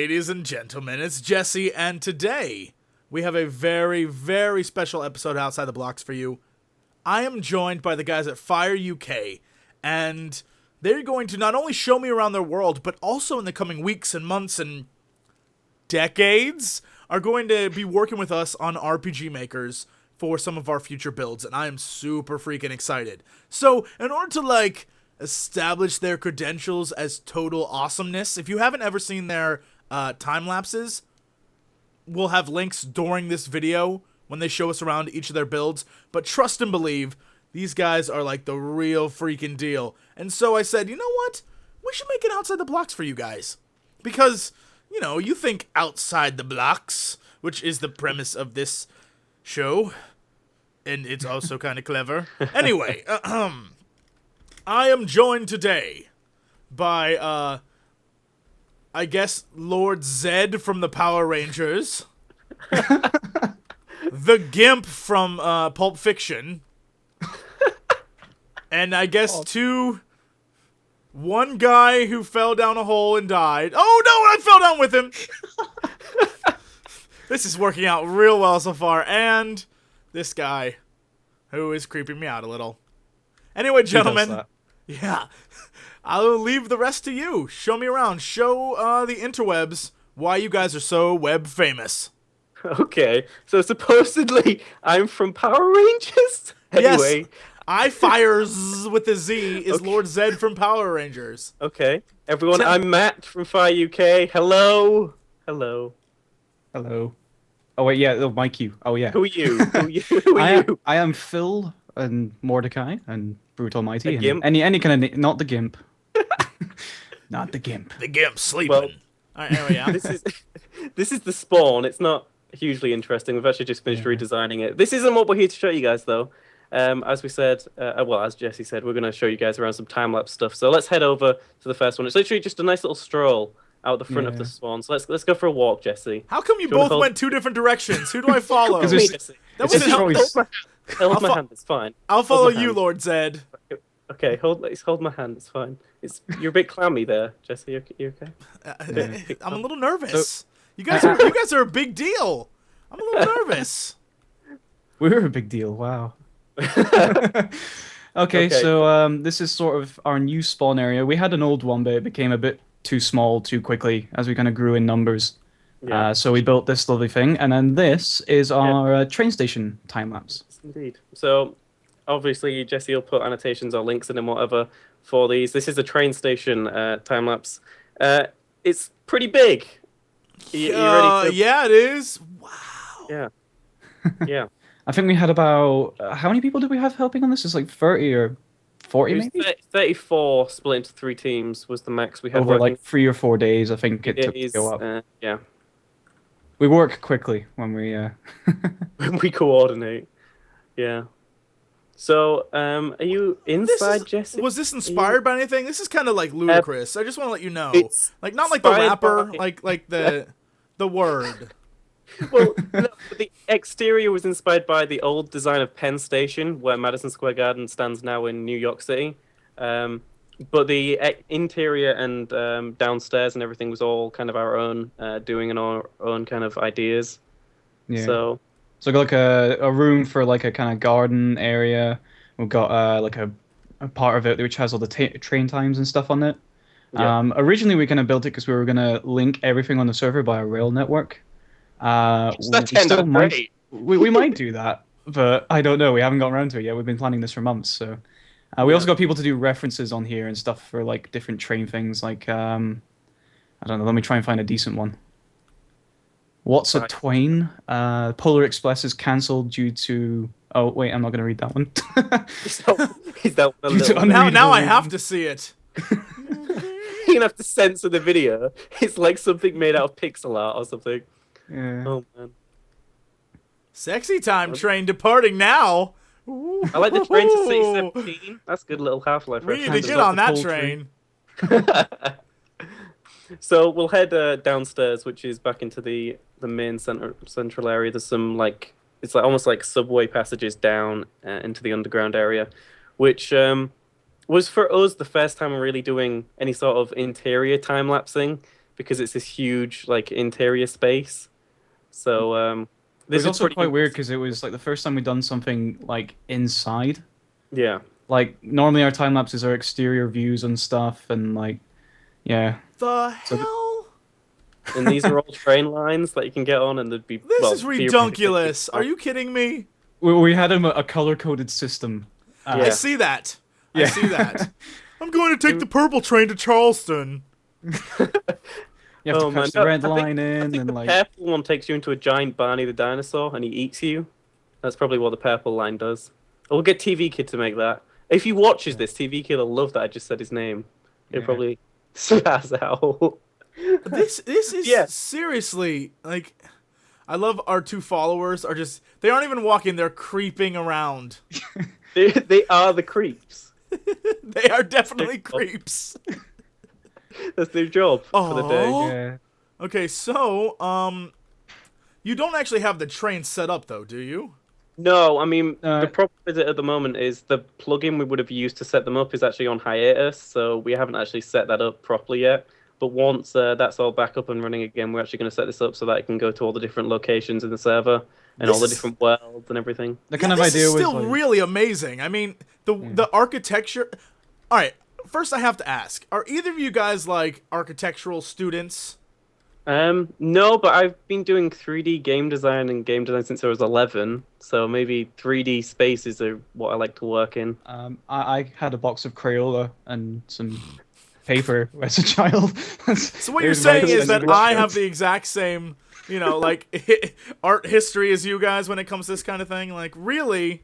Ladies and gentlemen, it's Jesse, and today we have a very, very special episode outside the blocks for you. I am joined by the guys at FyreUK, and they're going to not only show me around their world, but also in the coming weeks and months and decades, are going to be working with us on RPGmakers for some of our future builds, and I am super freaking excited. So, in order to, establish their credentials as total awesomeness, if you haven't ever seen their time lapses, we'll have links during this video when they show us around each of their builds, but trust and believe, these guys are like the real freaking deal. And so I said, you know what? We should make it outside the blocks for you guys. Because, you think outside the blocks, which is the premise of this show, and it's also kind of clever. Anyway, I am joined today by, I guess, Lord Zed from the Power Rangers, the Gimp from Pulp Fiction, and I guess one guy who fell down a hole and died. Oh no, I fell down with him! This is working out real well so far, and this guy who is creeping me out a little. Anyway, gentlemen, yeah, I'll leave the rest to you. Show me around. Show the interwebs why you guys are so web famous. Okay, so supposedly I'm from Power Rangers? Anyway. Yes, I Fires with a Z is okay. Lord Zed from Power Rangers. Okay, everyone, I'm Matt from FyreUK. Hello. Hello. Hello. Oh, wait, yeah, my cue. Oh, yeah. Who are you? Who are you? I am Phil and Mordecai and Brutal Mighty. Gimp? Any kind of... Not the Gimp. Not the Gimp. The Gimp sleeping. Well, all right, anyway, yeah. This is the spawn. It's not hugely interesting. We've actually just finished redesigning it. This isn't what we're here to show you guys, though. As we said, as Jesse said, we're going to show you guys around some time-lapse stuff. So let's head over to the first one. It's literally just a nice little stroll out the front of the spawn. So let's go for a walk, Jesse. How come you both went two different directions? Who do I follow? Jesse. That was hold my hand. It's fine. I'll follow you, Lord Zed. Okay, hold my hand. It's fine. You're a bit clammy there, Jesse. You okay? I'm a little nervous. You guys are a big deal. I'm a little nervous. We're a big deal. Wow. Okay, so this is sort of our new spawn area. We had an old one, but it became a bit too small too quickly as we kind of grew in numbers. Yeah. So we built this lovely thing, and then this is our train station time lapse. Indeed. So obviously Jesse will put annotations or links in and whatever for these. This is a train station time lapse. It's pretty big. You ready to... Yeah, it is. Wow. Yeah. Yeah. I think we had about... how many people did we have helping on this? It's like 30 or 40 maybe? 34 split into 3 teams was the max we had. Over like 3 or 4 days, I think it took to go up. Yeah. We work quickly when we... when we coordinate. Yeah. So, are you inside, Jesse? Was this inspired by anything? This is kind of like ludicrous. I just want to let you know. Like, not like the rapper, like the word. Well, no, the exterior was inspired by the old design of Penn Station, where Madison Square Garden stands now in New York City. But the interior and downstairs and everything was all kind of our own doing and our own kind of ideas. Yeah. So got like a room for like a kind of garden area. We've got like a part of it which has all the train times and stuff on it. Yeah. Originally we kind of built it because we were going to link everything on the server by a rail network. We might do that, but I don't know. We haven't gotten around to it yet. We've been planning this for months. So we also got people to do references on here and stuff for like different train things. Like I don't know. Let me try and find a decent one. What's a twain? Polar Express is cancelled due to... Oh wait, I'm not going to read that one. Now I have to see it. You're gonna have to censor the video. It's like something made out of pixel art or something. Yeah. Oh man. Sexy time train departing now. I like the train to City 17. That's a good little Half-Life reference. We need to get on that train. So we'll head downstairs, which is back into the main central area. There's some it's like almost like subway passages down into the underground area, which was for us the first time really doing any sort of interior time lapsing. because it's this huge like interior space. So It was also quite weird because it was like the first time we'd done something like inside. Yeah. Like normally our time lapses are exterior views and stuff, and like, yeah. The So hell? And these are all train lines that you can get on, and there'd be This well, is redunculous. Are you kidding me? we had a color coded system. I Yeah. see that. I Yeah. see that. I'm going to take the purple train to Charleston. You have to press the red line I in, think and the like, purple one takes you into a giant Barney the dinosaur, and he eats you. That's probably what the purple line does. We'll get TV Kid to make that. If he watches this, TV Kid will love that I just said his name. He'll Yeah. probably spaz out. This is Yeah. seriously like. I love our two followers are just. They aren't even walking. They're creeping around. They are the creeps. They are definitely creeps. That's their job for the day. Oh. yeah. Okay, so you don't actually have the train set up though, do you? No, I mean Uh, the problem with it at the moment is the plugin we would have used to set them up is actually on hiatus, so we haven't actually set that up properly yet. But once that's all back up and running again, we're actually going to set this up so that it can go to all the different locations in the server and all the This- different worlds and everything. The kind of this idea is was still like, really amazing. I mean, the architecture. All right, first I have to ask: are either of you guys like architectural students? No, but I've been doing 3D game design and game design since I was 11, so maybe 3D spaces are what I like to work in. I had a box of Crayola and some paper as a child. So what you're saying is that I have the exact same, you know, like art history as you guys when it comes to this kind of thing. Like, really,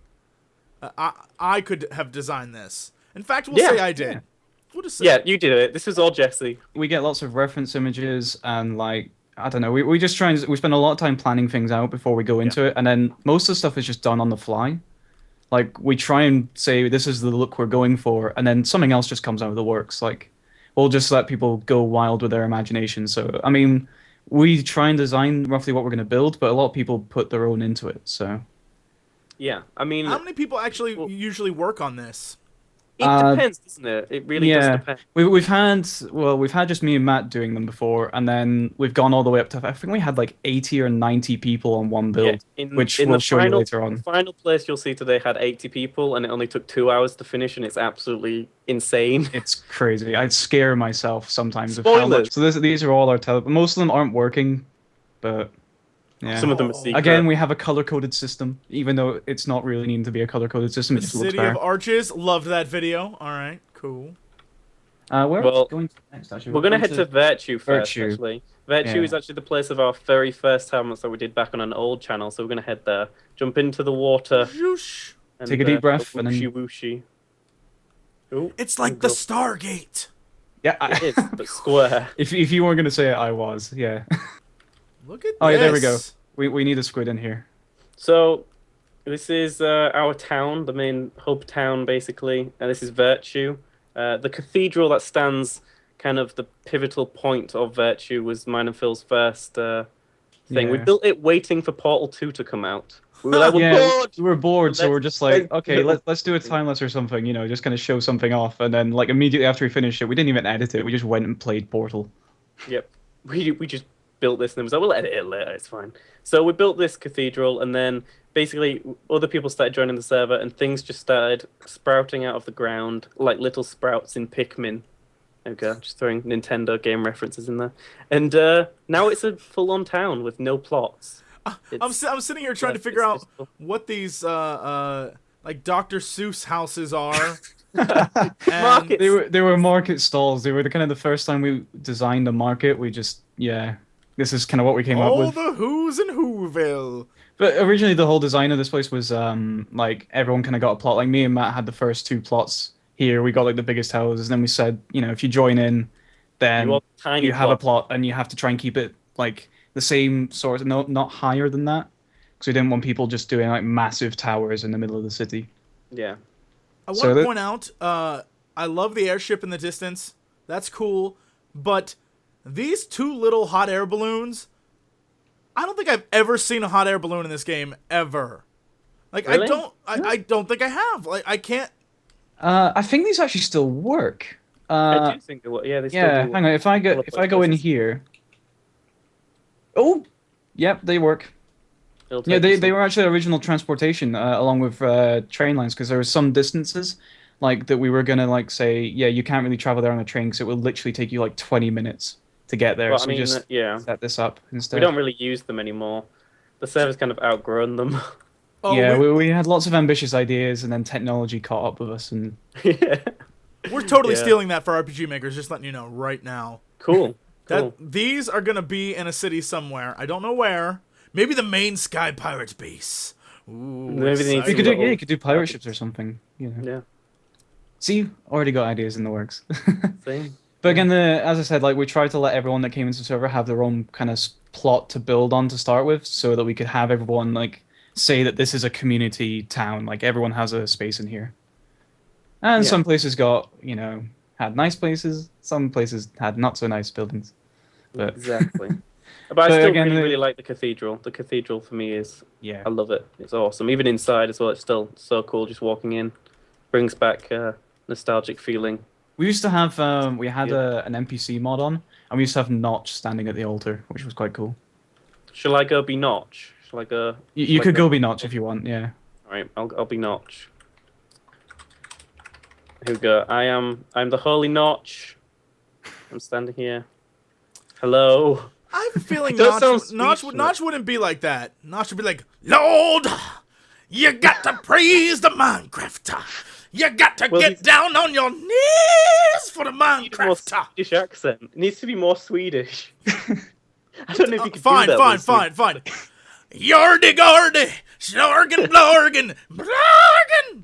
I could have designed this. In fact, we'll say I did. yeah. We'll just say. Yeah, you did it. This is all Jesse. We get lots of reference images and like I don't know. We just try and we spend a lot of time planning things out before we go into it, and then most of the stuff is just done on the fly. Like we try and say this is the look we're going for, and then something else just comes out of the works. Like we'll just let people go wild with their imagination. So I mean, we try and design roughly what we're going to build, but a lot of people put their own into it. So Yeah, I mean, How many people actually usually work on this? it depends, doesn't it? It really does depend. we've had just me and Matt doing them before, and then we've gone all the way up to I think we had like 80 or 90 people on one build, which we'll show you later on. The final place you'll see today had 80 people, and it only took 2 hours to finish, and it's absolutely insane. It's crazy. I'd scare myself sometimes of how Spoilers. much. So these are all our most of them aren't working, but yeah. Some of them are secret. Again, we have a color-coded system, even though it's not really needing to be a color-coded system. It just looks City better. of Arches. Loved that video. All right, cool. Where Well, are we going to next? Actually, We're going to head to Virtue first, Virtue. actually. Virtue Yeah. is actually the place of our very first Timelapse that we did back on an old channel, so we're going to head there, jump into the water, Zhoosh. and Take a deep breath, and then- whooshy whooshy. Ooh, It's like the Stargate. Yeah. it is, but square. If you weren't going to say it, I was. Yeah. Look at Oh this. yeah, there we go. We need a squid in here. So, this is our town, the main hub town, basically, and this is Virtue. The cathedral that stands kind of the pivotal point of Virtue was mine and Phil's first thing. We Yeah. built it waiting for Portal 2 to come out. We were like, we're Yeah, bored! we were bored, so Let's- we're just like, let's okay, build let's do a timelapse or something, you know, just kind of show something off, and then like immediately after we finished it, we didn't even edit it. We just went and played Portal. Yep. We just built this and then was like, we'll edit it later, it's fine. So we built this cathedral, and then basically other people started joining the server, and things just started sprouting out of the ground like little sprouts in Pikmin. Okay, just throwing Nintendo game references in there. And now it's a full-on town with no plots. I'm sitting here trying to figure out what these like Dr. Seuss houses are. And Market. They were market stalls. They were the kind of the first time we designed a market. We just this is kind of what we came up all with. the Who's in Whoville. But originally the whole design of this place was like everyone kind of got a plot. Like me and Matt had the first two plots here. We got like the biggest houses, and then we said, you know, if you join in, then You want tiny you have a plots. plot, and you have to try and keep it like the same sort of not higher than that, because we didn't want people just doing like massive towers in the middle of the city. Yeah. I So want to that- point out, I love the airship in the distance. That's cool. But these two little hot air balloons, I don't think I've ever seen a hot air balloon in this game ever. Like Really? I don't think I have. Like I can't. I think these actually still work. I do think they will. Yeah, they still Yeah, do. hang on. If I go in here. Oh, yep, they work. It'll Yeah, take you they some- were actually original transportation along with train lines because there were some distances like that we were gonna like say, yeah, you can't really travel there on a train because it will literally take you like 20 minutes to get there. Well, I So we mean, just yeah, set this up we instead. don't really use them anymore. The server's kind of outgrown them. Oh, Yeah, we had lots of ambitious ideas, and then technology caught up with us, and Yeah. we're totally Yeah. stealing that for RPGmakers. Just letting you know right now. Cool. That these are gonna be in a city somewhere. I don't know where. Maybe the main Sky Pirates base. Ooh, Maybe they need you to could do little- you could do pirate ships or something. You know. Yeah. See, already got ideas in the works. Same. But again, as I said, like we tried to let everyone that came into the server have their own kind of plot to build on to start with, so that we could have everyone like say that this is a community town. Like everyone has a space in here. And Yeah. some places got, had nice places. Some places had not so nice buildings. But Exactly. But I But still again, really like the cathedral. The cathedral for me is, yeah, I love it. It's awesome. Even inside as well, it's still so cool just walking in. Brings back nostalgic feeling. we used to have we had Yeah. an NPC mod on, and we used to have Notch standing at the altar, which was quite cool. Shall I go be Notch? Shall I go? You shall I could go be Notch if you want, yeah. All right, I'll be Notch. Here we go. I'm the holy Notch. I'm standing here. Hello. I have a feeling It does sound Notch sweet, wouldn't be like that. Notch would be like, Lord, you got to praise the Minecrafter. You got to Well, get he's- down on your knees for the Need a more Minecrafter. Swedish accent. It needs to be more Swedish. I don't know if you could Fine, do that. fine, with fine, fine. Yardy gardy, snorgen blorgen, blorgen.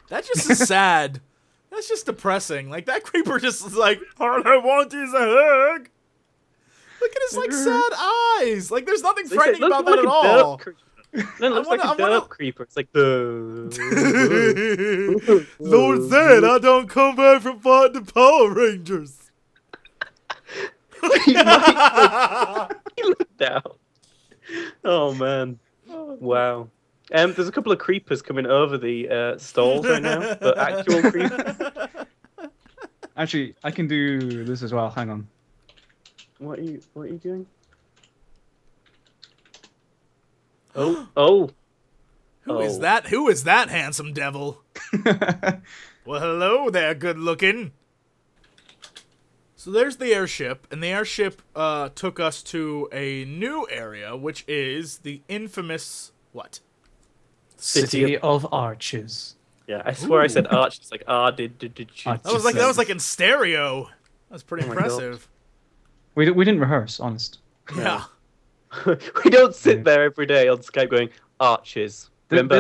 That just is sad. That's just depressing. Like that creeper just is like, all I want is a hug. Look at his like sad eyes. Like there's nothing They say, frightening "Looks about that like at a all. derp creeper." No, it looks like a I wanna- derp creeper. It's like the. Lord said I don't come back from fighting the Power Rangers. He looked down. Oh man! Wow. There's a couple of creepers coming over the stalls right now. The actual creepers. Actually, I can do this as well. Hang on. What are you doing? Oh. Who is that? Who is that handsome devil? Well, hello there, good looking. So there's the airship, and the airship took us to a new area, which is the infamous what? City of Arches. Yeah, I swear I said arch. It's like did. Arch. That was like in stereo. That's pretty Oh my impressive. We didn't rehearse, honest. Yeah. We don't sit there every day on Skype going arches. Remember?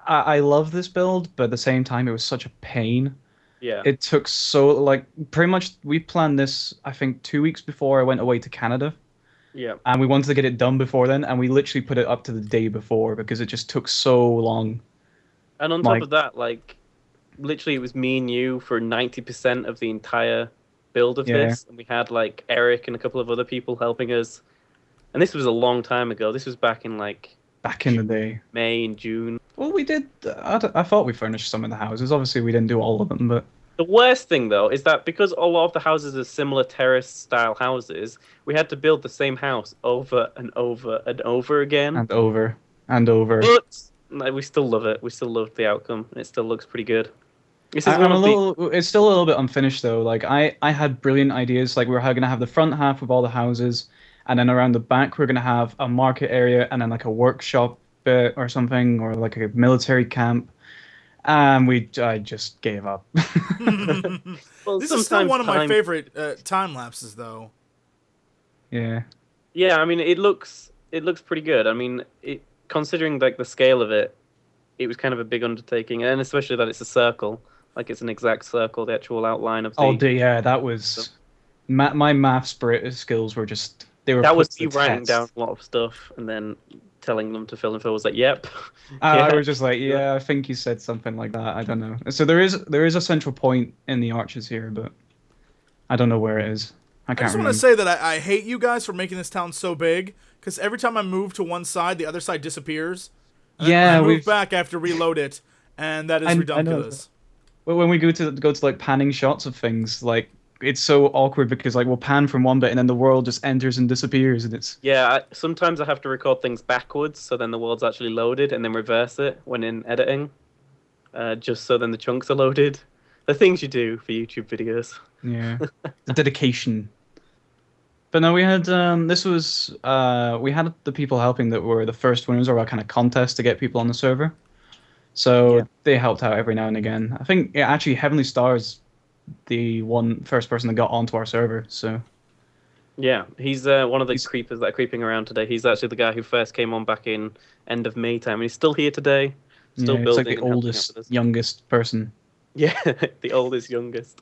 I love this build, but at the same time, it was such a pain. Yeah. It took so pretty much we planned this I think 2 weeks before I went away to Canada, Yeah. and we wanted to get it done before then, and we literally put it up to the day before because it just took so long. And on top of that, like, literally it was me and you for 90% of the entire build of this, and we had like Eric and a couple of other people helping us. And this was a long time ago. This was back in like The day. May and June. Well, we did. I thought we furnished some of the houses. Obviously, we didn't do all of them, but The worst thing though is that because a lot of the houses are similar terrace style houses, we had to build the same house over and over and over again. and over and over. But like, we still love it. We still love the outcome, and it still looks pretty good. This is I'm one a of the little. It's still a little bit unfinished though. Like I had brilliant ideas. Like we were gonna have the front half with all the houses, and then around the back we're gonna have a market area, and then like a workshop bit or something, or like a military camp. And I just gave up. well, This is still sometimes one of my time- favorite time lapses, though. Yeah. Yeah, I mean, it looks pretty good. I mean, considering like the scale of it, it was kind of a big undertaking, and especially that it's a circle, like it's an exact circle, the actual outline of the. Oh, yeah, that was. My math skills were just. They were. That was put to me the writing test. down a lot of stuff and then telling them to fill in. Phil was like, "Yep." I was just like, yeah, I think you said something like that. I don't know. So there is a central point in the arches here, but I don't know where it is. I I can't just want remember. to say that I hate you guys for making this town so big, because every time I move to one side, the other side disappears. And then Yeah, I move we've. back after reload it, and that is I know ridiculous. But when we go to like panning shots of things, like it's so awkward because like we'll pan from one bit and then the world just enters and disappears, and it's Yeah, sometimes I have to record things backwards, so then the world's actually loaded, and then reverse it when in editing, just so then the chunks are loaded. The things you do for YouTube videos. yeah, the dedication. But no, we had we had the people helping that were the first winners of our kind of contest to get people on the server. Yeah. So they helped out every now and again. I think yeah, actually Heavenly Stars, the first person that got onto our server. So Yeah, he's one of the he's creepers that are creeping around today. He's actually the guy who first came on back in end of May time, and he's still here today, still yeah, it's like building the and helping out oldest, with us. youngest person. Yeah, the oldest, youngest.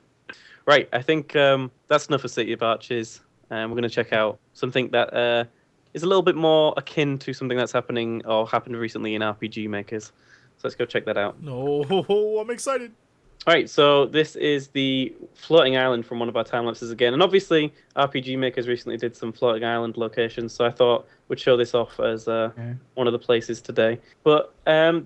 Right, I think that's enough for City of Arches. We're going to check out something that is a little bit more akin to something that's happening or happened recently in RPG Makers. So let's go check that out. No, I'm excited. All right, so this is the floating island from one of our time lapses again, and obviously RPG Makers recently did some floating island locations, so I thought we'd show this off as Yeah. one of the places today. But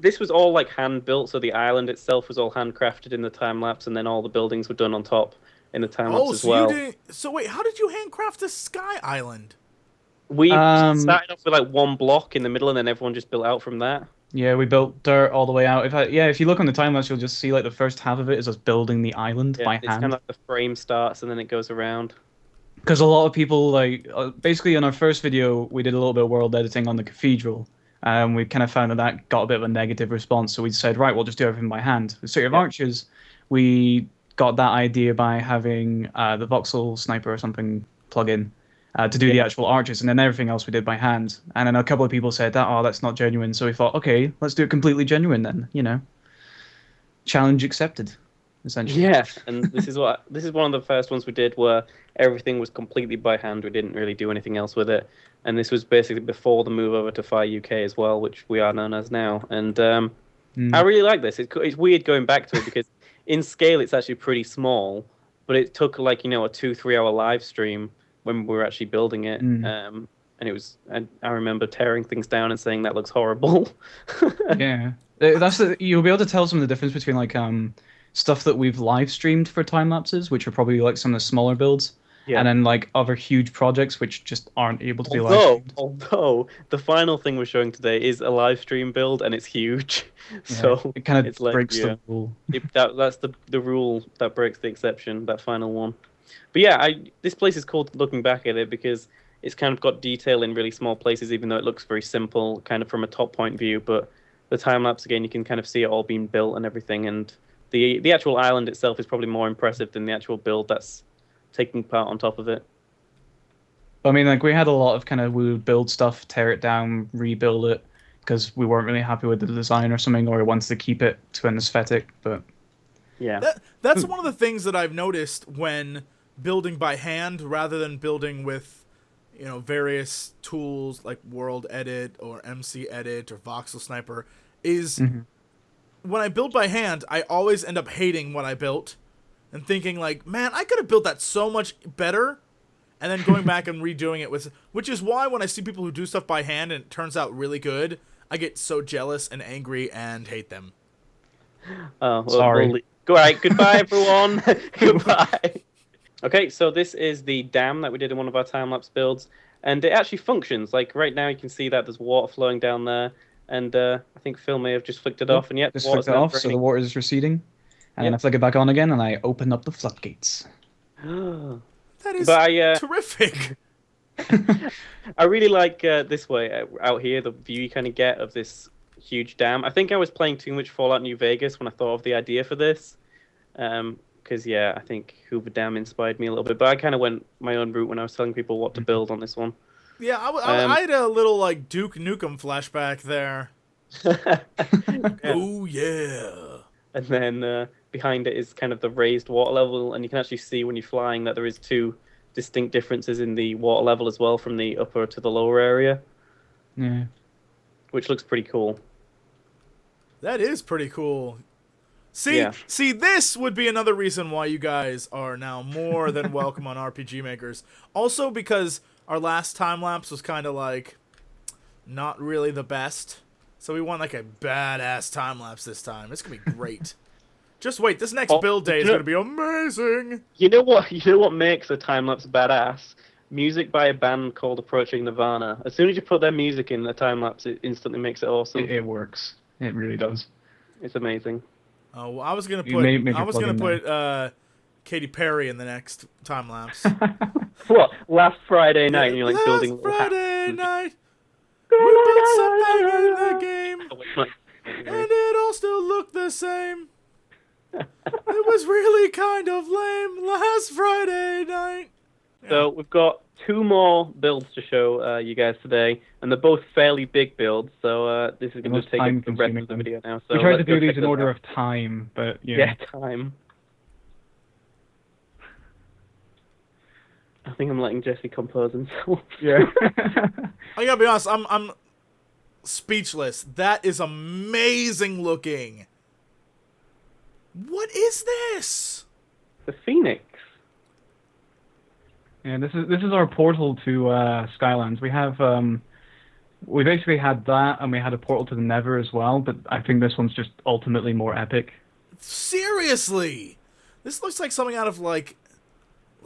this was all like hand built, so the island itself was all handcrafted in the time lapse, and then all the buildings were done on top in the time lapse Oh, as so well. you didn't. So wait, how did you handcraft a sky island? We Um, started off with like one block in the middle, and then everyone just built out from that. Yeah, we built dirt all the way out. If you look on the time lapse, you'll just see like the first half of it is us building the island Yeah, by it's kind hand. of like the frame starts, and then it goes around. Because a lot of people like basically in our first video we did a little bit of world editing on the cathedral. We kind of found that got a bit of a negative response, so we said right, we'll just do everything by hand. With City of Yeah. Arches, we got that idea by having the voxel sniper or something plug in to do the Yeah. actual arches, and then everything else we did by hand. And then a couple of people said that, oh, that's not genuine. So we thought, okay, let's do it completely genuine then. Challenge accepted, essentially. Yeah, and this is one of the first ones we did where everything was completely by hand. We didn't really do anything else with it, and this was basically before the move over to FyreUK as well, which we are known as now. And I really like this. It's weird going back to it because in scale it's actually pretty small, but it took like a 2-3 hour live stream when we were actually building it. And it was, and I remember tearing things down and saying that looks horrible. Yeah, you'll be able to tell some of the difference between like stuff that we've live streamed for time lapses, which are probably like some of the smaller builds, Yeah. and then like other huge projects which just aren't able to be live Although, streamed. although the final thing we're showing today is a live stream build and it's huge, so It kind it's of like breaks the rule. that's the rule that breaks the exception. That final one, but yeah, this place is cool looking back at it because it's kind of got detail in really small places, even though it looks very simple, kind of from a top point view. But the time lapse again, you can kind of see it all being built and everything, and the actual island itself is probably more impressive than the actual build that's taking part on top of it. I mean, like we had a lot of kind of we would build stuff, tear it down, rebuild it because we weren't really happy with the design or something, or we wanted to keep it to an aesthetic. But Yeah. That's one of the things that I've noticed when building by hand rather than building with, various tools like World Edit or MC Edit or Voxel Sniper is when I build by hand, I always end up hating what I built and thinking like, man, I could have built that so much better. And then going back and redoing it which is why when I see people who do stuff by hand and it turns out really good, I get so jealous and angry and hate them. Oh, well, Sorry. All right, goodbye, everyone. Goodbye. Okay, so this is the dam that we did in one of our time-lapse builds, and it actually functions. Like, right now you can see that there's water flowing down there, and I think Phil may have just flicked it off, and yet just water's flick it now off, so the draining. water is receding, and then Yep. I flick it back on again, and I open up the floodgates. That is But I terrific. I really like this way out here, the view you kind of get of this huge dam. I think I was playing too much Fallout New Vegas when I thought of the idea for this. Because, yeah, I think Hoover Dam inspired me a little bit. But I kind of went my own route when I was telling people what to build on this one. Yeah, I had a little like Duke Nukem flashback there. Oh yeah. And then behind it is kind of the raised water level. And you can actually see when you're flying that there is two distinct differences in the water level as well from the upper to the lower area, Yeah. which looks pretty cool. That is pretty cool. See, this would be another reason why you guys are now more than welcome on RPG Makers. Also because our last time lapse was kind of like not really the best, so we want like a badass time lapse this time. It's gonna be great. Just wait, this next build day is going to be amazing. You know what? You know what makes a time lapse badass? Music by a band called Approaching Nirvana. As soon as you put their music in the time lapse, it instantly makes it awesome. It works. It really does. It's amazing. Oh, well, I was gonna put Katy Perry in the next time lapse. What? Last Friday night, and you're like building. Last Friday night, we built something in the game, and it all still looked the same. It was really kind of lame last Friday night. So we've got 2 more builds to show you guys today, and they're both fairly big builds. So this is going to take up the rest of the video now. So we tried to do these in order of time, but yeah, time. I think I'm letting Jesse compose himself. Yeah. I gotta be honest, I'm speechless. That is amazing looking. What is this? The Phoenix. Yeah, this is our portal to Skylands. We basically had that, and we had a portal to the Nether as well. But I think this one's just ultimately more epic. Seriously, this looks like something out of like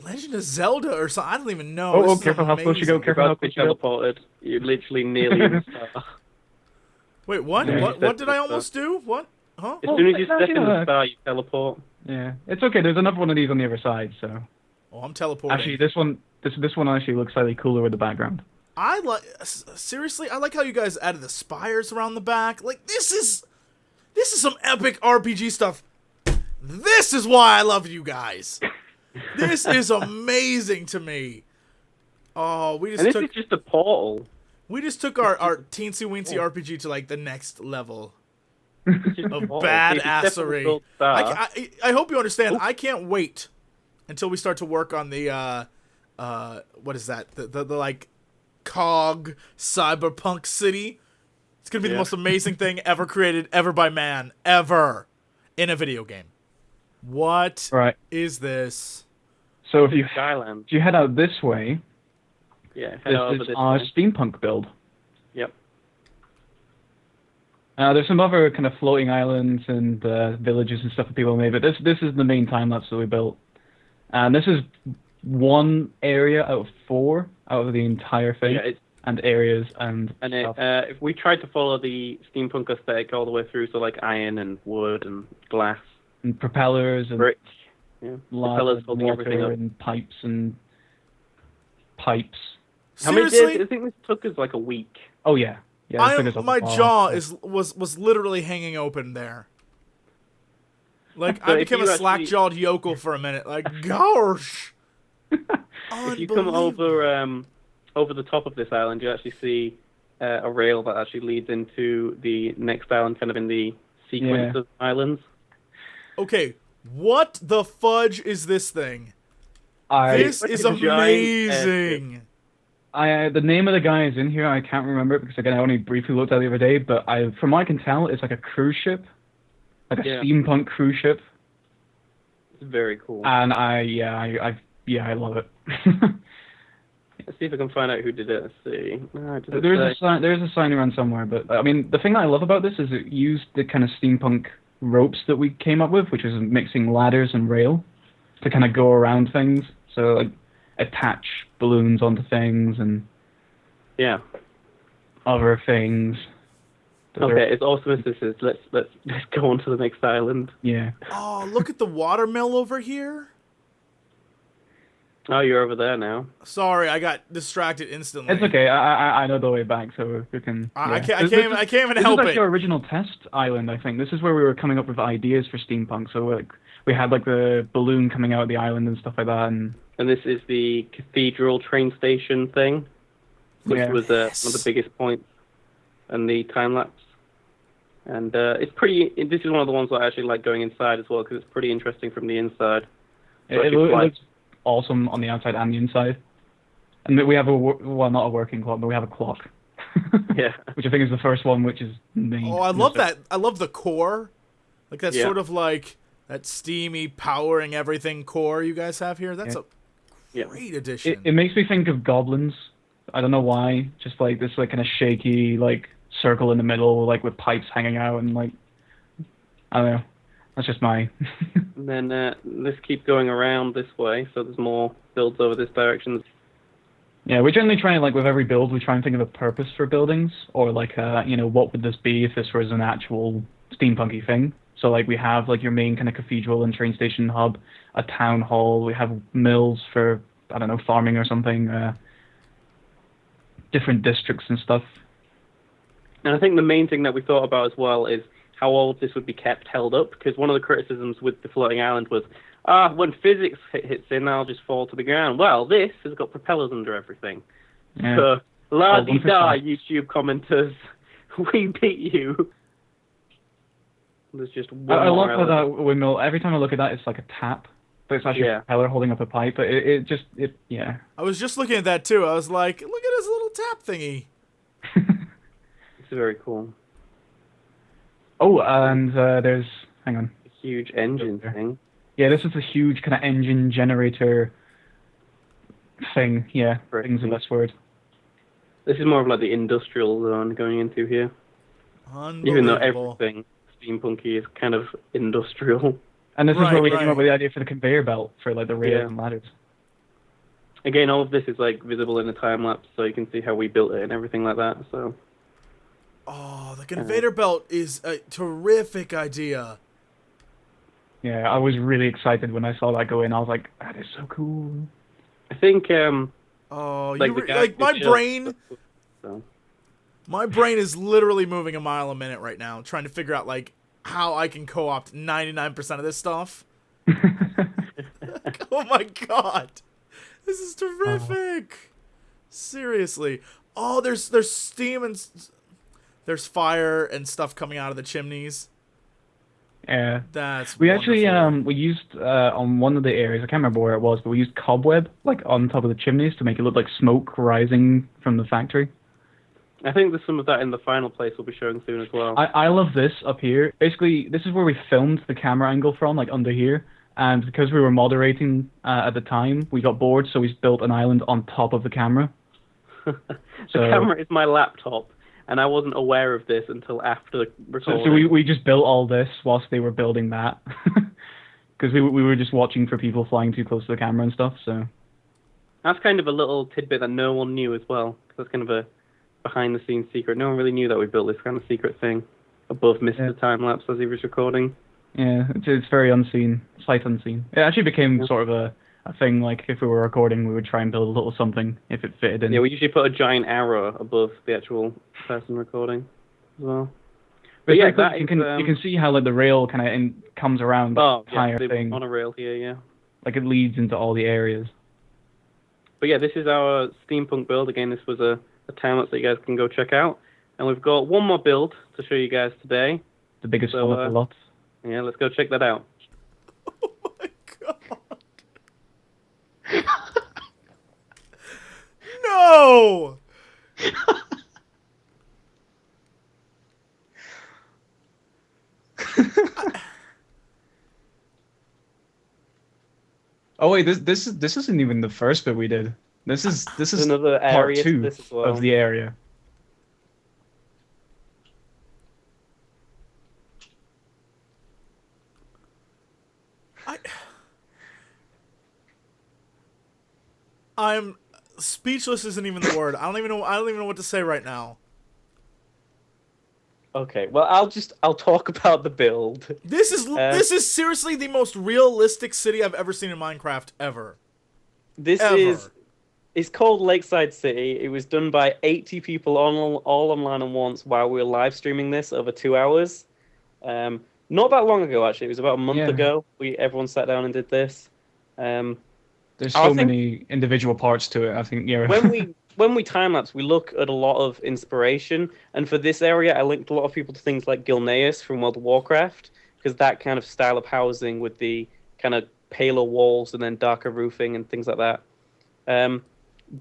Legend of Zelda or something. I don't even know. Oh, careful how close you go. Careful how close you go. Teleported. You're literally nearly in the star. Wait, what? Yeah. What did I almost do? What? Huh? As soon as you step in the star, you teleport. Yeah, it's okay. There's another one of these on the other side, so. Oh, I'm teleporting. Actually, this one actually looks slightly cooler with the background. Seriously, I like how you guys added the spires around the back. Like this is some epic RPG stuff. This is why I love you guys. This is amazing to me. Oh, this is just a portal. We just took our teensy weensy RPG to like the next level of badassery. I hope you understand. I can't wait until we start to work on the what is that? The like cog cyberpunk city. It's gonna be the most amazing thing ever created, ever by man, ever in a video game. What is this? So if you head out this way, this is our steampunk build. Yep. There's some other kind of floating islands and villages and stuff that people made, but this is the main time lapse that we built. And this is one area out of 4 out of the entire thing, and areas and stuff. If we tried to follow the steampunk aesthetic all the way through, so like iron and wood and glass and propellers and brick, propellers holding everything up, and pipes. How many days? I think this took us like a week. Oh yeah. My jaw was literally hanging open there. Like I became a slack-jawed yokel for a minute. Like gosh. If you come over the top of this island, you actually see a rail that actually leads into the next island, kind of in the sequence of islands. Okay, what the fudge is this thing? This is amazing. The name of the guy is in here. I can't remember it because again I only briefly looked at it the other day. But from what I can tell, it's like a cruise ship, like a steampunk cruise ship. It's very cool. And I love it. Let's see if I can find out who did it. Let's see. There's a sign around somewhere. But I mean, the thing I love about this is it used the kind of steampunk ropes that we came up with, which is mixing ladders and rail to kind of go around things. So like attach balloons onto things and other things. Okay, as awesome as this is, let's go on to the next island. Yeah. Oh, look at the watermill over here. Oh, you're over there now. Sorry, I got distracted instantly. It's okay. I know the way back, so we can. I can't even help it. This is like our original test island, I think. This is where we were coming up with ideas for steampunk. So we had like the balloon coming out of the island and stuff like that, and this is the cathedral train station thing, which was one of the biggest points in the time lapse. And it's pretty. This is one of the ones that I actually like going inside as well because it's pretty interesting from the inside. So it looks awesome on the outside and the inside. And we have not a working clock, but we have a clock. Which I think is the first one, which is main. Oh, I love that. I love the core. Like that sort of like that steamy powering everything core you guys have here. That's a great addition. It makes me think of goblins. I don't know why. Just like this like kind of shaky like circle in the middle, like with pipes hanging out and like I don't know. That's just my. And then let's keep going around this way, so there's more builds over this direction. Yeah, we generally try and, like, with every build, we try and think of a purpose for buildings, or like, what would this be if this was an actual steampunky thing? So, like, we have, like, your main kind of cathedral and train station hub, a town hall, we have mills for, I don't know, farming or something, different districts and stuff. And I think the main thing that we thought about as well is how all of this would be kept held up, because one of the criticisms with the floating island was, when physics hits in, I'll just fall to the ground. Well, this has got propellers under everything. Yeah. So, la-di-da, YouTube commenters, we beat you. There's just one I love more how element. that windmill, every time I look at that, it's like a tap. But it's actually a propeller holding up a pipe. But yeah. I was just looking at that too. I was like, look at his little tap thingy. It's very cool. Oh, and there's, hang on. A huge engine thing. Yeah, this is a huge kind of engine generator thing. Yeah, thing's the best word. This is more of like the industrial zone going into here. Even though everything steampunky is kind of industrial. And this is where we came up with the idea for the conveyor belt for like the rails and ladders. Again, all of this is like visible in the time lapse, so you can see how we built it and everything like that. So. Oh, the conveyor belt is a terrific idea. Yeah, I was really excited when I saw that go in. I was like, that is so cool. I think my brain is literally moving a mile a minute right now, trying to figure out like how I can co-opt 99% of this stuff. Oh my god, this is terrific! Seriously, there's steam and there's fire and stuff coming out of the chimneys. Yeah, we wonderful. Actually we used on one of the areas, I can't remember where it was, but we used cobweb like on top of the chimneys to make it look like smoke rising from the factory. I think there's some of that in the final place we'll be showing soon as well. I love this up here. Basically, this is where we filmed the camera angle from, like under here. And because we were moderating at the time, we got bored, so we built an island on top of the camera. The camera is my laptop. And I wasn't aware of this until after the recording. So we just built all this whilst they were building that. Because we were just watching for people flying too close to the camera and stuff, so... That's kind of a little tidbit that no one knew as well. That's kind of a behind-the-scenes secret. No one really knew that we built this kind of secret thing above Mr. Timelapse as he was recording. Yeah, it's very unseen. Sight unseen. It actually became sort of a thing, like if we were recording, we would try and build a little something if it fitted in. Yeah, we usually put a giant arrow above the actual person recording as well. But yeah, that you can see how like the rail kind of comes around the entire thing. Monorail here, yeah. Like it leads into all the areas. But yeah, this is our steampunk build. Again, this was a time-lapse that you guys can go check out. And we've got one more build to show you guys today. The biggest one of the lot. Yeah, let's go check that out. Oh my god. No! Oh wait, this isn't even the first bit we did. This is another part area 2 of the area. I'm speechless. Isn't even the word. I don't even know what to say right now. Okay, well, I'll talk about the build. This is seriously the most realistic city I've ever seen in Minecraft ever. It's called Lakeside City. It was done by 80 people all online at once while we were live streaming this over 2 hours. Not that long ago, actually. It was about a month ago. Everyone sat down and did this. There's so many individual parts to it. I think when we time-lapse, we look at a lot of inspiration. And for this area, I linked a lot of people to things like Gilneas from World of Warcraft, because that kind of style of housing with the kind of paler walls and then darker roofing and things like that.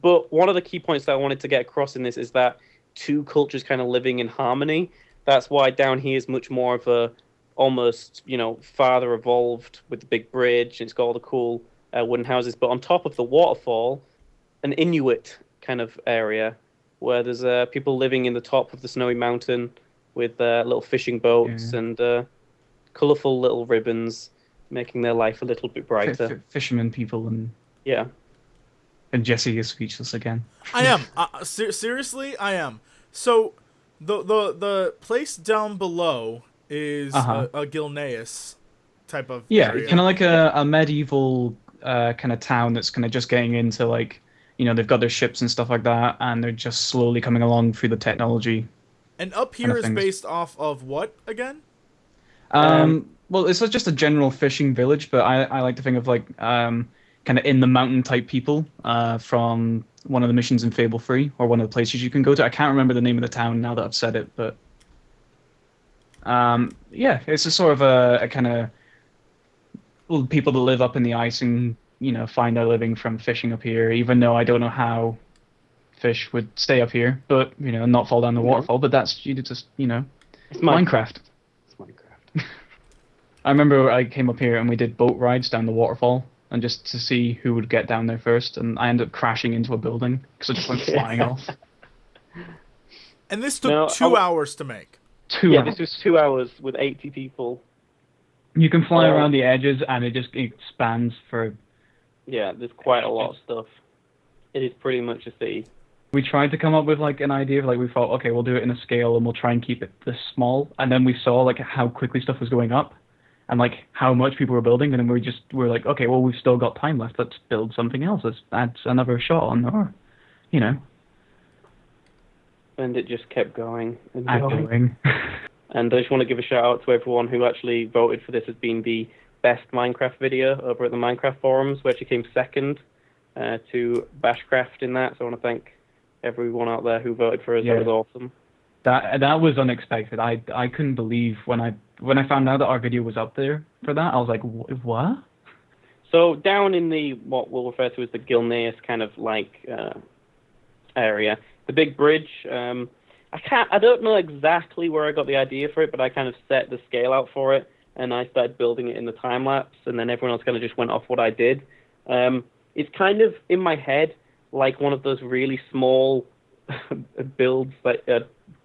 But one of the key points that I wanted to get across in this is that two cultures kind of living in harmony. That's why down here is much more of a almost, farther evolved with the big bridge. And it's got all the cool wooden houses. But on top of the waterfall, an Inuit kind of area where there's people living in the top of the snowy mountain with little fishing boats and colourful little ribbons, making their life a little bit brighter. Fisherman people Yeah. and Jesse is speechless again. I am. Seriously, I am. So, the place down below is a Gilneas type of area. Kind of like a medieval kind of town that's kind of just getting into like, they've got their ships and stuff like that, and they're just slowly coming along through the technology. And up here is based off of what again? Well, it's just a general fishing village, but I like to think of like kind of in the mountain type people from one of the missions in Fable 3, or one of the places you can go to. I can't remember the name of the town now that I've said it, but it's a sort of a kind of people that live up in the ice and find their living from fishing up here. Even though I don't know how fish would stay up here, but not fall down the waterfall. But that's just it's Minecraft. It's Minecraft. I remember I came up here and we did boat rides down the waterfall, and just to see who would get down there first, and I ended up crashing into a building because I just went flying off. And this took 2 hours to make. 2 hours. This was 2 hours with 80 people. You can fly around the edges, and it just expands for... Yeah, there's quite a lot of stuff. It is pretty much a city. We tried to come up with like an idea of like, we thought, okay, we'll do it in a scale and we'll try and keep it this small. And then we saw like how quickly stuff was going up and like how much people were building. And then we're like, okay, well, we've still got time left. Let's build something else. Let's add another shot on, or, And it just kept going. And going. And I just want to give a shout out to everyone who actually voted for this as being the best Minecraft video over at the Minecraft forums, which came second to Bashcraft in that. So I want to thank everyone out there who voted for us. Yeah. That was awesome. That was unexpected. I couldn't believe when I found out that our video was up there for that. I was like, what? So down in the what we'll refer to as the Gilneas kind of like area, the big bridge. I don't know exactly where I got the idea for it, but I kind of set the scale out for it, and I started building it in the time-lapse, and then everyone else kind of just went off what I did. It's kind of, in my head, like one of those really small builds,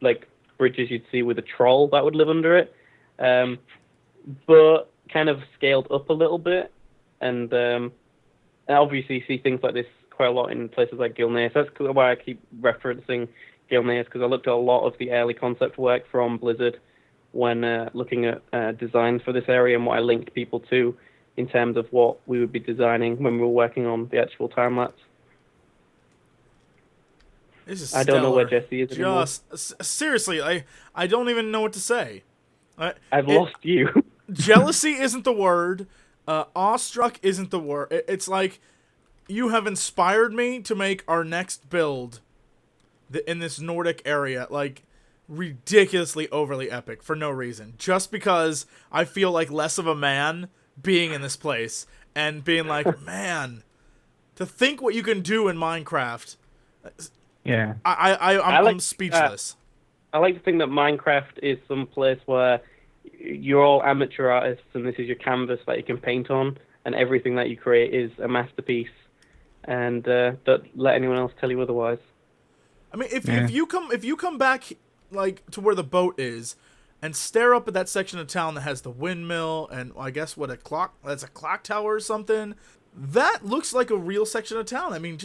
like bridges you'd see with a troll that would live under it, but kind of scaled up a little bit, and obviously you see things like this quite a lot in places like Gilneas. That's why I keep referencing Gilneas, because I looked at a lot of the early concept work from Blizzard when looking at designs for this area and what I linked people to in terms of what we would be designing when we were working on the actual time-lapse. I don't know where Jesse is anymore. Seriously, I don't even know what to say. I've lost you. Jealousy isn't the word. Awestruck isn't the word. It's like you have inspired me to make our next build in this Nordic area, like, ridiculously overly epic for no reason. Just because I feel like less of a man being in this place and being like, man, to think what you can do in Minecraft. Yeah. I'm speechless. I like to think that Minecraft is some place where you're all amateur artists and this is your canvas that you can paint on, and everything that you create is a masterpiece, and don't let anyone else tell you otherwise. I mean, if you come back like to where the boat is, and stare up at that section of town that has the windmill and I guess that's a clock tower or something, that looks like a real section of town. I mean,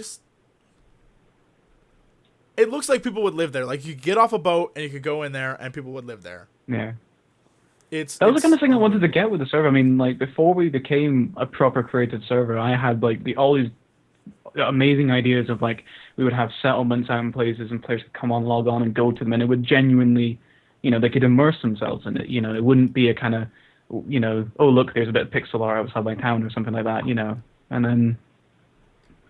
it looks like people would live there. Like you could get off a boat and you could go in there and people would live there. Yeah. That was the kind of thing I wanted to get with the server. I mean, like before we became a proper created server, I had like all these amazing ideas of like we would have settlements out in places and players could come on, log on, and go to them, and it would genuinely, they could immerse themselves in it. It wouldn't be a kind of, oh look, there's a bit of pixel art outside my town or something like that, and then.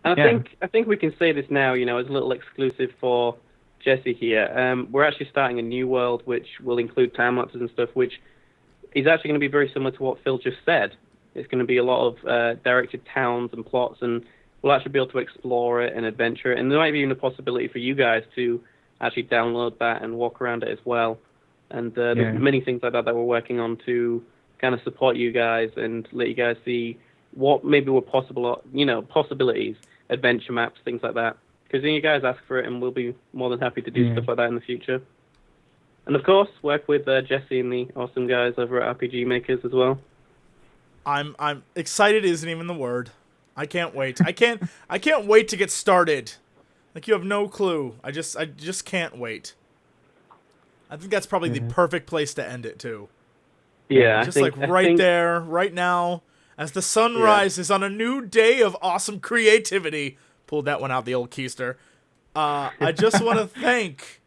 And I think we can say this now, as a little exclusive for Jesse here. We're actually starting a new world which will include time lapses and stuff, which is actually going to be very similar to what Phil just said. It's going to be a lot of directed towns and plots, and we'll actually be able to explore it and adventure it. And there might be even a possibility for you guys to actually download that and walk around it as well. And there's many things like that we're working on to kind of support you guys and let you guys see what maybe were possible, possibilities, adventure maps, things like that. Because then you guys ask for it, and we'll be more than happy to do stuff like that in the future. And of course, work with Jesse and the awesome guys over at RPGmakers as well. I'm excited isn't even the word. I can't wait. I can't wait to get started. Like, you have no clue. I just can't wait. I think that's probably the perfect place to end it too. Yeah, just there, right now, as the sun rises on a new day of awesome creativity. Pulled that one out, the old keister. I just want to thank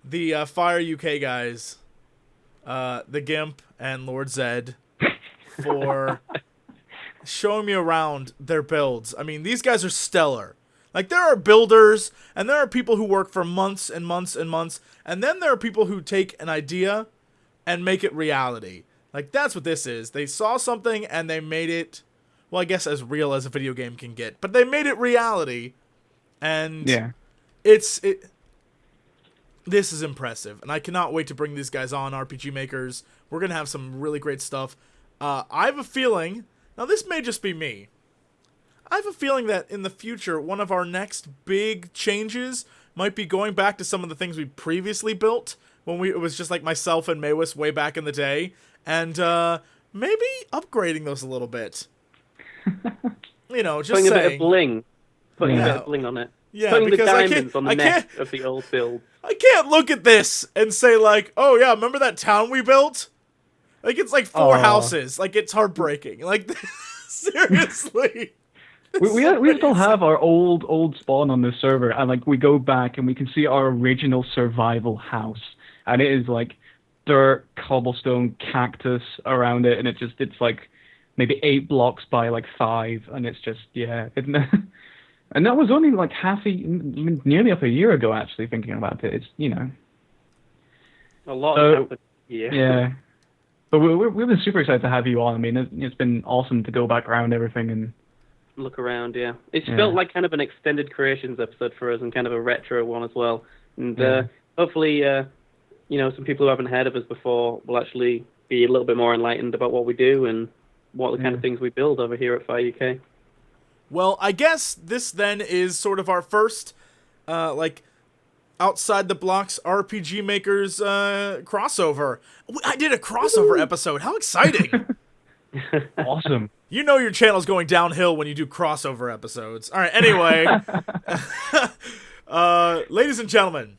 the FyreUK guys, the Gimp and Lord Zed, for showing me around their builds. I mean, these guys are stellar. Like, there are builders, and there are people who work for months and months and months, and then there are people who take an idea and make it reality. Like, that's what this is. They saw something, and they made it, well, I guess as real as a video game can get, but they made it reality, and this is impressive, and I cannot wait to bring these guys on, RPGmakers. We're going to have some really great stuff. I have a feeling, now this may just be me, I have a feeling that in the future, one of our next big changes might be going back to some of the things we previously built when it was just like myself and Maywis way back in the day, and maybe upgrading those a little bit. You know, just putting saying. A bit of bling. Putting a bit of bling on it. Yeah, putting because the diamonds on the neck can't, of the old build. I can't look at this and say like, oh yeah, remember that town we built? Like, it's like 4 houses. Like, it's heartbreaking. Like, seriously. We still have our old spawn on this server, and like we go back and we can see our original survival house, and it is like dirt, cobblestone, cactus around it, and it's like maybe 8 blocks by like 5, and it's just and that was only like nearly up a year ago, actually, thinking about it. It's, you know, a lot happened. Yeah. But we've been super excited to have you on. I mean, it's been awesome to go back around everything and look around. Yeah, it's felt like kind of an extended creations episode for us, and kind of a retro one as well. And hopefully, some people who haven't heard of us before will actually be a little bit more enlightened about what we do and what the kind of things we build over here at FyreUK. Well, I guess this then is sort of our first, outside the blocks RPGmakers crossover. I did a crossover episode. How exciting! Awesome. You know your channel's going downhill when you do crossover episodes. All right, anyway. Ladies and gentlemen,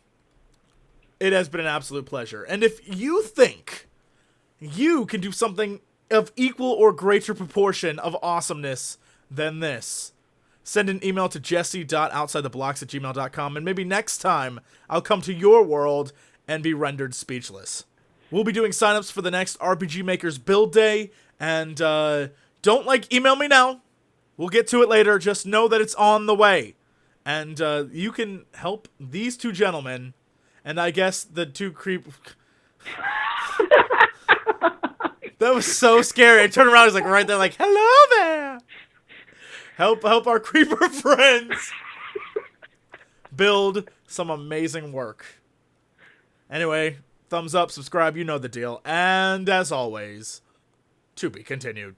it has been an absolute pleasure. And if you think you can do something of equal or greater proportion of awesomeness than this, send an email to jesse.outsidethblocks@gmail.com, and maybe next time I'll come to your world and be rendered speechless. We'll be doing signups for the next RPGmakers build day, and don't email me now. We'll get to it later. Just know that it's on the way. And you can help these 2 gentlemen, and I guess the 2 creep... That was so scary. I turned around, I was like right there, like, hello there! Help our creeper friends build some amazing work. Anyway, thumbs up, subscribe, you know the deal. And as always, to be continued.